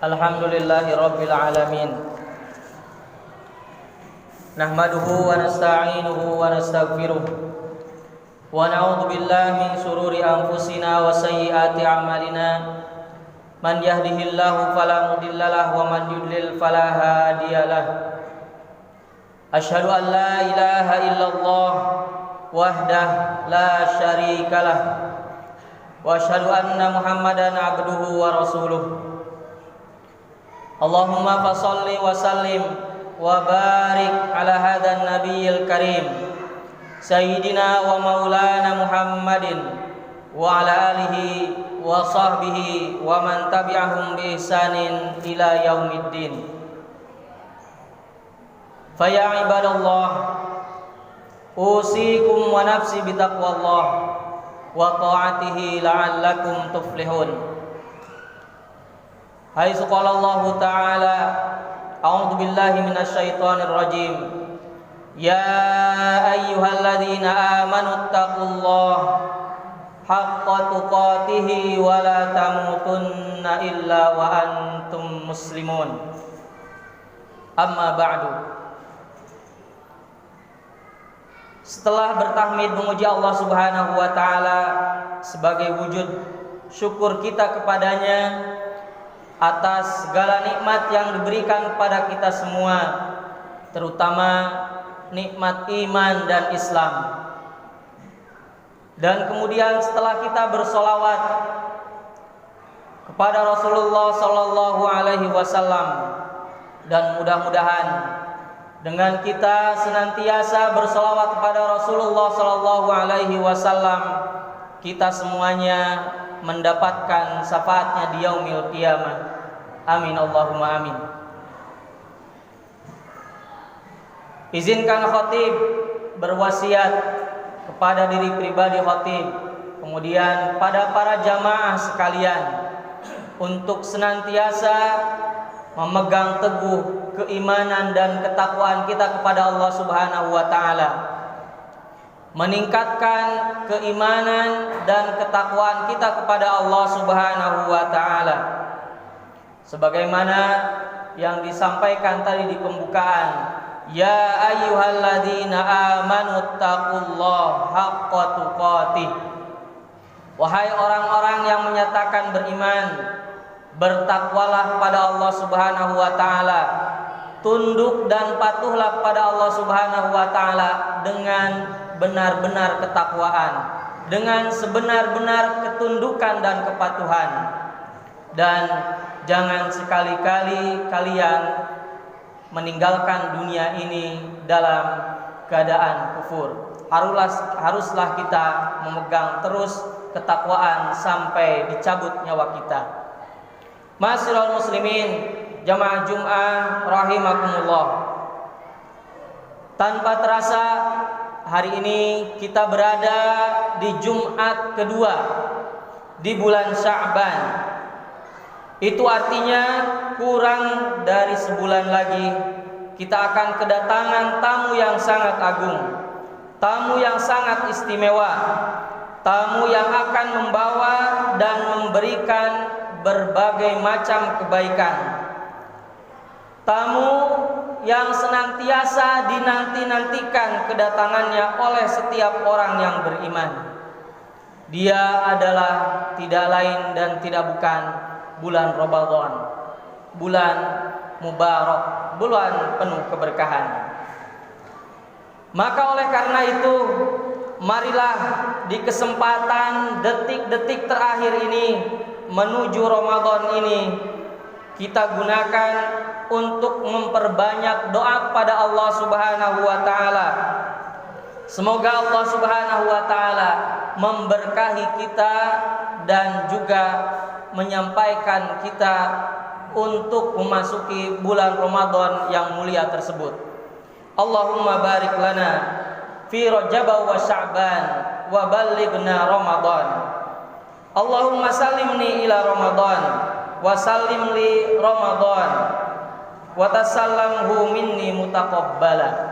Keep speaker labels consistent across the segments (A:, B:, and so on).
A: Alhamdulillahi rabbil alamin. Nahmaduhu wa nasta'inuhu wa nastaghfiruh. Wa na'udzu billahi min shururi anfusina wa sayyiati a'malina. Man yahdihillahu fala mudhillalah wa man yudlil fala hadiyalah. Asyhadu an la ilaha illallah wahdah la syarikalah. Wa asyhadu anna Muhammadan abduhu wa rasuluh. Allahumma fasholli wa sallim wa barik ala hadan nabiyil karim Sayyidina wa maulana Muhammadin wa ala alihi wa sahbihi wa man tabi'ahum bi ihsanin ila yaumiddin. Faya ibadallah, usikum wa nafsi bitaqwallah wa ta'atihi la'allakum tuflihun. Haitsu qala Allah Ta'ala, a'udzu billahi minasyaitonir rajim. Ya ayyuhalladzina amanu taqullaha haqqa tuqatih wa la tamutunna illa wa antum muslimun. Amma ba'du. Setelah bertahmid memuji Allah Subhanahu wa taala sebagai wujud syukur kita kepadanya atas segala nikmat yang diberikan kepada kita semua, terutama nikmat iman dan Islam. Dan kemudian setelah kita bersolawat kepada Rasulullah Sallallahu Alaihi Wasallam, dan mudah-mudahan dengan kita senantiasa bersolawat kepada Rasulullah Sallallahu Alaihi Wasallam, kita semuanya mendapatkan syafaatnya di yaumil qiyamah. Amin Allahumma amin. Izinkan khatib berwasiat kepada diri pribadi khatib, kemudian pada para jamaah sekalian, untuk senantiasa memegang teguh keimanan dan ketakwaan kita kepada Allah Subhanahu wa taala, meningkatkan keimanan dan ketakwaan kita kepada Allah Subhanahu wa taala, sebagaimana yang disampaikan tadi di pembukaan. Ya ayyuhalladzina amanu taqullaha haqqa tuqatih. Wahai orang-orang yang menyatakan beriman, bertakwalah pada Allah Subhanahu wa taala, tunduk dan patuhlah kepada Allah Subhanahu wa taala dengan benar-benar ketakwaan, dengan sebenar-benar ketundukan dan kepatuhan. Dan jangan sekali-kali kalian meninggalkan dunia ini dalam keadaan kufur. Haruslah kita memegang terus ketakwaan sampai dicabut nyawa kita. Ma'asyiral muslimin, jamaah Jum'ah rahimakumullah. Tanpa terasa hari ini kita berada di Jumat kedua di bulan Sya'ban. Itu artinya kurang dari sebulan lagi kita akan kedatangan tamu yang sangat agung, tamu yang sangat istimewa, tamu yang akan membawa dan memberikan berbagai macam kebaikan, tamu yang senantiasa dinanti-nantikan kedatangannya oleh setiap orang yang beriman. Dia adalah tidak lain dan tidak bukan bulan Ramadan, bulan mubarak, bulan penuh keberkahan. Maka oleh karena itu, marilah di kesempatan detik-detik terakhir ini menuju Ramadan ini, kita gunakan untuk memperbanyak doa kepada Allah Subhanahu wa taala. Semoga Allah Subhanahu wa taala memberkahi kita dan juga menyampaikan kita untuk memasuki bulan Ramadan yang mulia tersebut. Allahumma barik lana fi Rajab wa Sya'ban wa ballighna Ramadan. Allahumma sallimni ila Ramadan wa sallim li Ramadan wa tasallamhu minni mutaqabbala.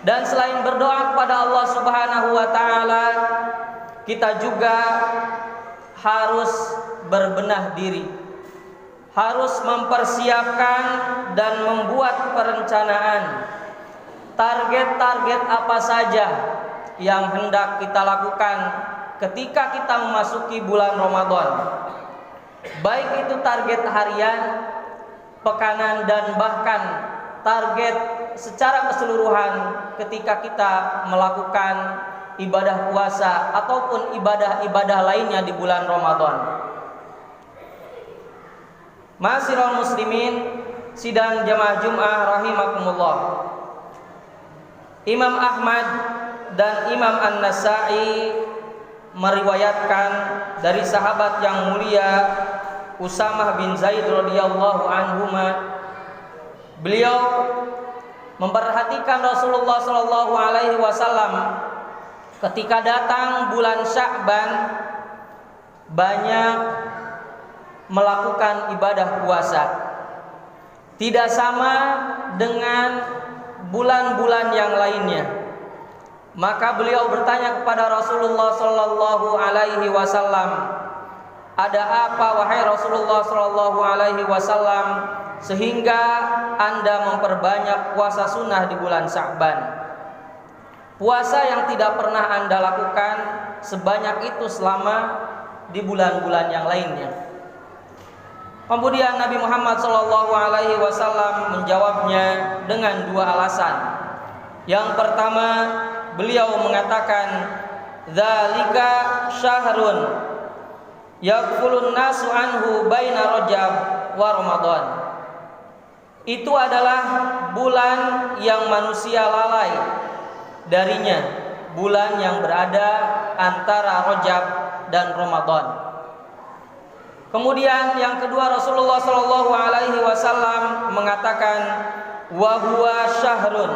A: Dan selain berdoa kepada Allah Subhanahu wa taala, kita juga harus berbenah diri harus mempersiapkan dan membuat perencanaan target-target apa saja yang hendak kita lakukan ketika kita memasuki bulan Ramadan. Baik itu target harian, pekanan, dan bahkan target secara keseluruhan ketika kita melakukan ibadah puasa ataupun ibadah-ibadah lainnya di bulan Ramadan. Ma'asyiral muslimin, sidang jamaah Jum'ah rahimakumullah. Imam Ahmad dan Imam An-Nasa'i meriwayatkan dari sahabat yang mulia Usamah bin Zaid radhiyallahu anhuma, beliau memperhatikan Rasulullah sallallahu alaihi wasallam ketika datang bulan Sya'ban banyak melakukan ibadah puasa. Tidak sama dengan bulan-bulan yang lainnya. Maka beliau bertanya kepada Rasulullah sallallahu alaihi wasallam, "Ada apa wahai Rasulullah sallallahu alaihi wasallam sehingga Anda memperbanyak puasa sunnah di bulan Sya'ban? Puasa yang tidak pernah Anda lakukan sebanyak itu selama di bulan-bulan yang lainnya." Kemudian Nabi Muhammad SAW menjawabnya dengan dua alasan. Yang pertama, beliau mengatakan, "Dzalika syahrun yaghfulun nasu anhu baina Rajab wa Ramadan." Itu adalah bulan yang manusia lalai darinya, bulan yang berada antara Rajab dan Ramadan. Kemudian yang kedua, Rasulullah sallallahu alaihi wasallam mengatakan, "Wa huwa syahrun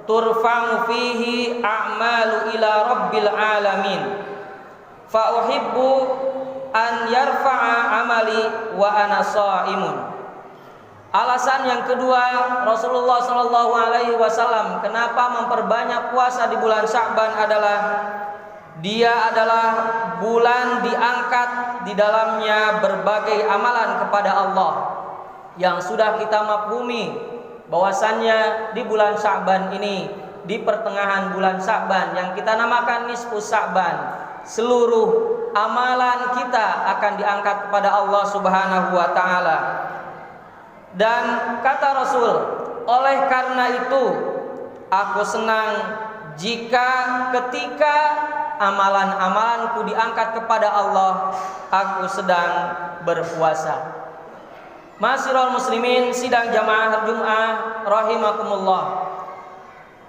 A: turfa'u fihi a'malu ila rabbil alamin. Fa uhibbu an yarfa'a amali wa ana sha'imun." Alasan yang kedua Rasulullah sallallahu alaihi wasallam kenapa memperbanyak puasa di bulan Sya'ban adalah dia adalah bulan diangkat di dalamnya berbagai amalan kepada Allah yang sudah kita maklumi bahwasannya di bulan Sya'ban ini, di pertengahan bulan Sya'ban yang kita namakan nisfus Sya'ban, seluruh amalan kita akan diangkat kepada Allah Subhanahu wa taala. Dan kata Rasul, "Oleh karena itu aku senang jika ketika amalan-amalanku diangkat kepada Allah, aku sedang berpuasa." Ma'asyiral muslimin, sidang jamaah Jum'ah rahimakumullah.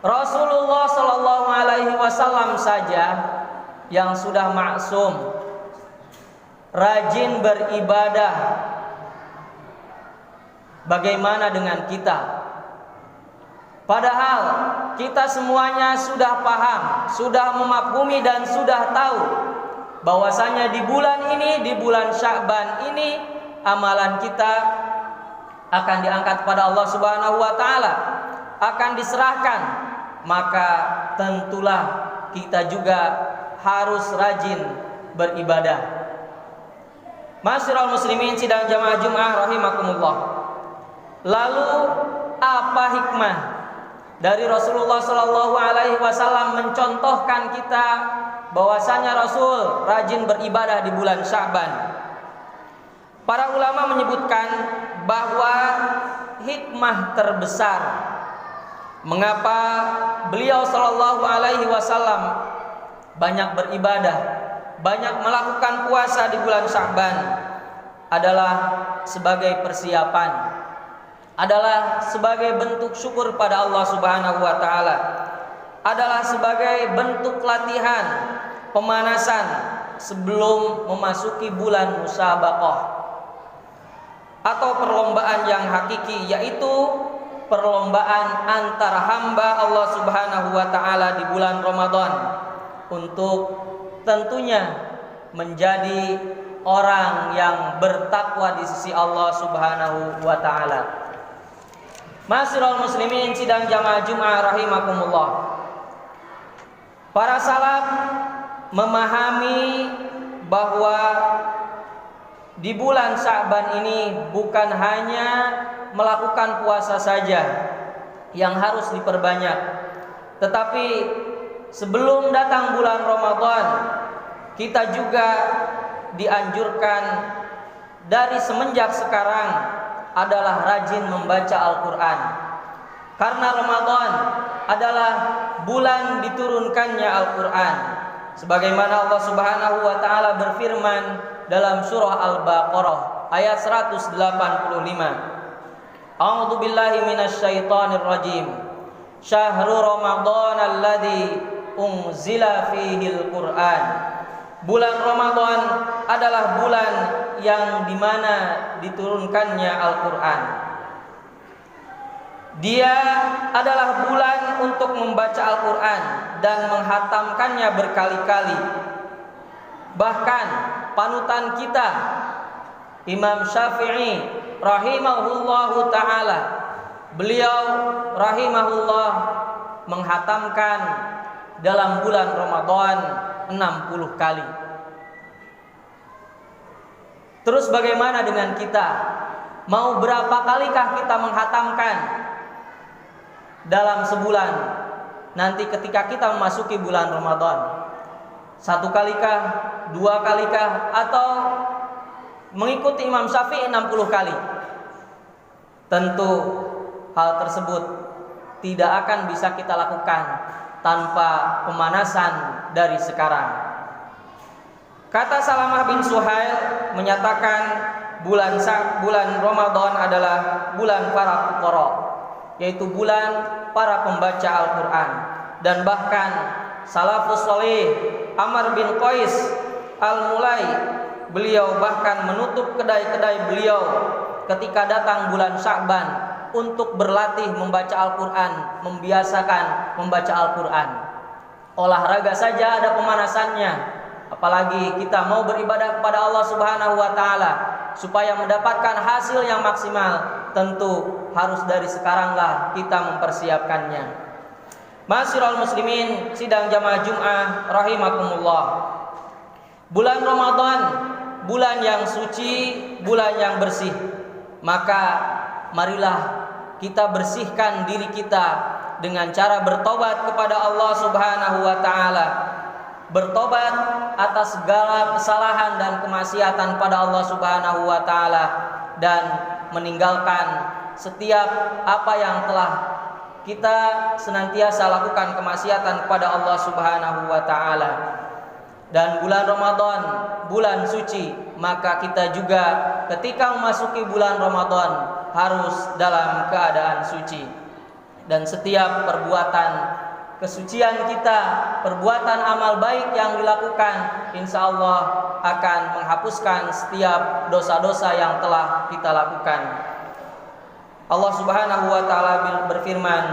A: Rasulullah sallallahu alaihi wasallam saja yang sudah maksum, rajin beribadah. Bagaimana dengan kita? Padahal kita semuanya sudah paham, sudah memaklumi dan sudah tahu bahwasanya di bulan ini, di bulan Sya'ban ini, amalan kita akan diangkat kepada Allah Subhanahu wa taala, akan diserahkan. Maka tentulah kita juga harus rajin beribadah. Ma'asyiral muslimin, sidang jamaah Jum'ah rahimakumullah. Lalu apa hikmah dari Rasulullah sallallahu alaihi wasallam mencontohkan kita bahwasanya Rasul rajin beribadah di bulan Sya'ban? Para ulama menyebutkan bahwa hikmah terbesar mengapa beliau sallallahu alaihi wasallam banyak beribadah, banyak melakukan puasa di bulan Sya'ban adalah sebagai persiapan, adalah sebagai bentuk syukur pada Allah Subhanahu wa taala, adalah sebagai bentuk latihan, pemanasan sebelum memasuki bulan musabaqah atau perlombaan yang hakiki, yaitu perlombaan antara hamba Allah Subhanahu wa taala di bulan Ramadan untuk tentunya menjadi orang yang bertakwa di sisi Allah Subhanahu wa taala. Ma'asyiral muslimin, sidang jamaah Jum'ah rahimakumullah. Para salaf memahami bahwa di bulan Sya'ban ini bukan hanya melakukan puasa saja yang harus diperbanyak, tetapi sebelum datang bulan Ramadan kita juga dianjurkan dari semenjak sekarang adalah rajin membaca Al-Quran. Karena Ramadan adalah bulan diturunkannya Al-Quran. Sebagaimana Allah Subhanahu wa taala berfirman dalam surah Al-Baqarah ayat 185. A'udzu billahi minasyaitonir rajim. Syahrul Ramadan alladzi unzila fihil Qur'an. Bulan Ramadan adalah bulan yang dimana diturunkannya Al-Quran. Dia adalah bulan untuk membaca Al-Quran dan menghatamkannya berkali-kali. Bahkan panutan kita Imam Syafi'i rahimahullahu ta'ala, beliau rahimahullah menghatamkan dalam bulan Ramadan 60 kali. Terus bagaimana dengan kita? Mau berapa kalikah kita menghatamkan dalam sebulan? Nanti ketika kita memasuki bulan Ramadan, 1 kalikah, 2 kalikah, atau mengikuti Imam Syafi'i 60 kali? Tentu hal tersebut tidak akan bisa kita lakukan tanpa pemanasan dari sekarang. Kata Salamah bin Suhail menyatakan bulan Ramadan adalah bulan para fuqara, yaitu bulan para pembaca Al-Quran. Dan bahkan salafus salih Amr bin Qais Al-Mulai, beliau bahkan menutup kedai-kedai beliau ketika datang bulan Sya'ban untuk berlatih membaca Al-Quran, membiasakan membaca Al-Quran. Olahraga saja ada pemanasannya, apalagi kita mau beribadah kepada Allah Subhanahu wa taala supaya mendapatkan hasil yang maksimal. Tentu harus dari sekaranglah kita mempersiapkannya. Ma'asyiral muslimin sidang jamaah Jumat rahimakumullah. Bulan Ramadan, bulan yang suci, bulan yang bersih. Maka marilah kita bersihkan diri kita dengan cara bertobat kepada Allah Subhanahu wa taala. Bertobat atas segala kesalahan dan kemaksiatan pada Allah Subhanahu wa taala, dan meninggalkan setiap apa yang telah kita senantiasa lakukan kemaksiatan kepada Allah Subhanahu wa taala. Dan bulan Ramadan, bulan suci, maka kita juga ketika memasuki bulan Ramadan harus dalam keadaan suci. Dan setiap perbuatan kesucian kita, perbuatan amal baik yang dilakukan, insya Allah akan menghapuskan setiap dosa-dosa yang telah kita lakukan. Allah Subhanahu wa taala berfirman,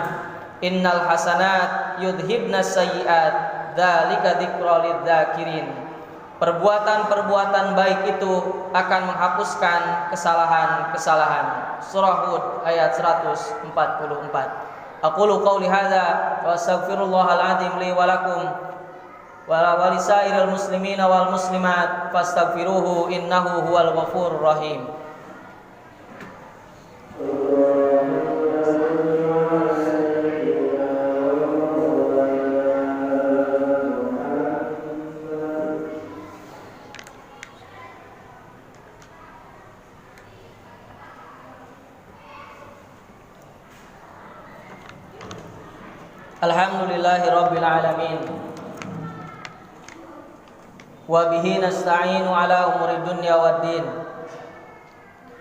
A: "Innal hasanat yudhibnas sayyi'at, dzalika dzikrul lidzakirin." Perbuatan-perbuatan baik itu akan menghapuskan kesalahan-kesalahan. Surah Hud ayat 144. Aqulu qawli hadza wa astaghfirullahal azim li wa lakum wa lisairil muslimina wal muslimat fastaghfiruhu innahu huwal ghafurur rahim. Alhamdulillahi rabbil alamin, wa bihi nasta'inu ala umuri dunya waddin,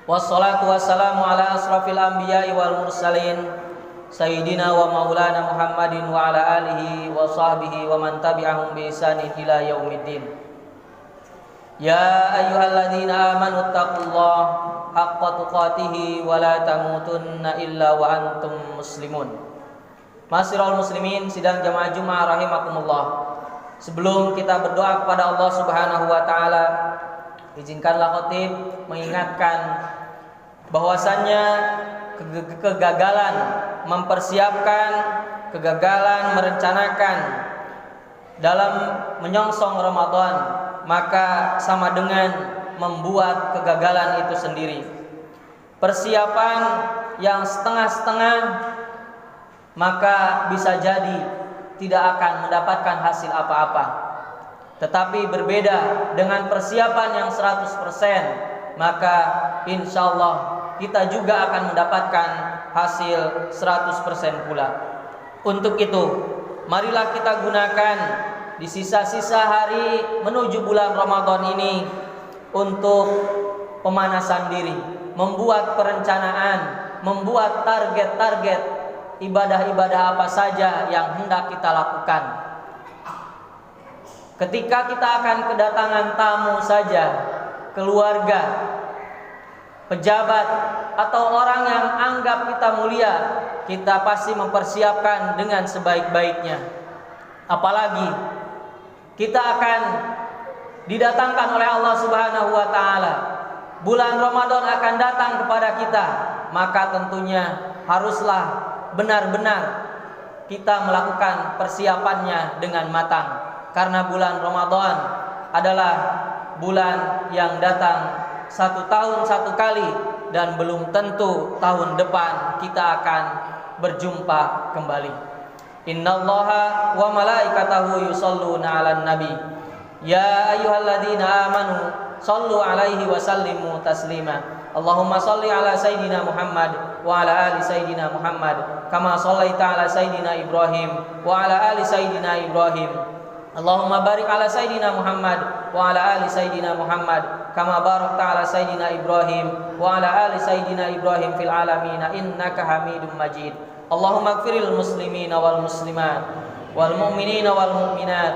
A: wassalatu wassalamu ala asrafil anbiya'i wal mursalin, sayyidina wa maulana Muhammadin wa ala alihi wa sahbihi wa man tabi'ahum bi ihsanin ila yaumiddin. Ya ayyuhalladzina amanu taqullaha haqqa tuqatih wa la tamutunna illa wa antum muslimun. Ma'asyiral muslimin sidang jamaah Jumat rahimakumullah. Sebelum kita berdoa kepada Allah Subhanahu wa taala, izinkanlah khatib mengingatkan bahwasannya kegagalan mempersiapkan, kegagalan merencanakan dalam menyongsong Ramadan, maka sama dengan membuat kegagalan itu sendiri. Persiapan yang setengah-setengah maka bisa jadi tidak akan mendapatkan hasil apa-apa. Tetapi berbeda dengan persiapan yang 100%, maka insya Allah kita juga akan mendapatkan hasil 100% pula. Untuk itu, marilah kita gunakan di sisa-sisa hari menuju bulan Ramadan ini untuk pemanasan diri, membuat perencanaan, membuat target-target ibadah-ibadah apa saja yang hendak kita lakukan. Ketika kita akan kedatangan tamu saja, keluarga, pejabat, atau orang yang anggap kita mulia, kita pasti mempersiapkan dengan sebaik-baiknya. Apalagi kita akan didatangkan oleh Allah Subhanahu wa taala. Bulan Ramadan akan datang kepada kita, maka tentunya haruslah benar-benar kita melakukan persiapannya dengan matang. Karena bulan Ramadan adalah bulan yang datang 1 tahun 1 kali, dan belum tentu tahun depan kita akan berjumpa kembali. Innallaha wa malaikatahu yusholluna 'alan nabi. Ya ayyuhalladzina amanu shallu 'alaihi wa sallimu taslima. Allahumma shalli 'ala sayidina Muhammad wa 'ala ali sayidina Muhammad kama shallaita 'ala sayidina Ibrahim wa 'ala ali sayidina Ibrahim. Allahumma barik 'ala sayidina Muhammad wa 'ala ali sayidina Muhammad kama barakta 'ala sayidina Ibrahim wa 'ala ali sayidina Ibrahim fil alamin innaka Hamidum Majid. Allahumma ighfiril muslimina wal muslimat wal mu'minina wal mu'minat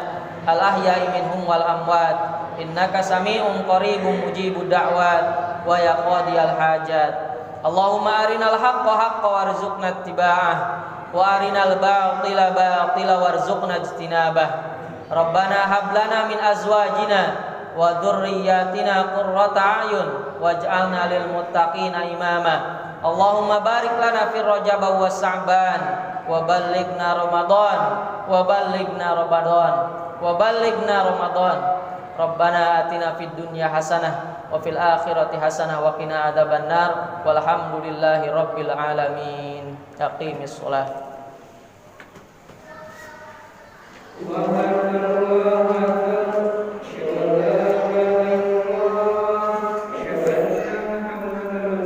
A: al ahya'i minhum wal amwat innaka sami'un qaribun mujibud da'wat wa yaqdiyal hajat. Allahumma arinal haqqa haqqa warzuqna ittiba'ah wa arinal batila batila warzuqna ijtinabah. Rabbana hab lana min azwajina wa dhurriyyatina qurrata a'yun waj'alna lil muttaqina imama. Allahumma barik lana fi Rajab wa Sya'ban wa ballighna Ramadan wa ballighna Ramadan wa ballighna Ramadan. Rabbana atina fid dunya hasanah wa fil akhirati hasanah wa qina adzabannar walhamdulillahi rabbil alamin. Aqimis shalah.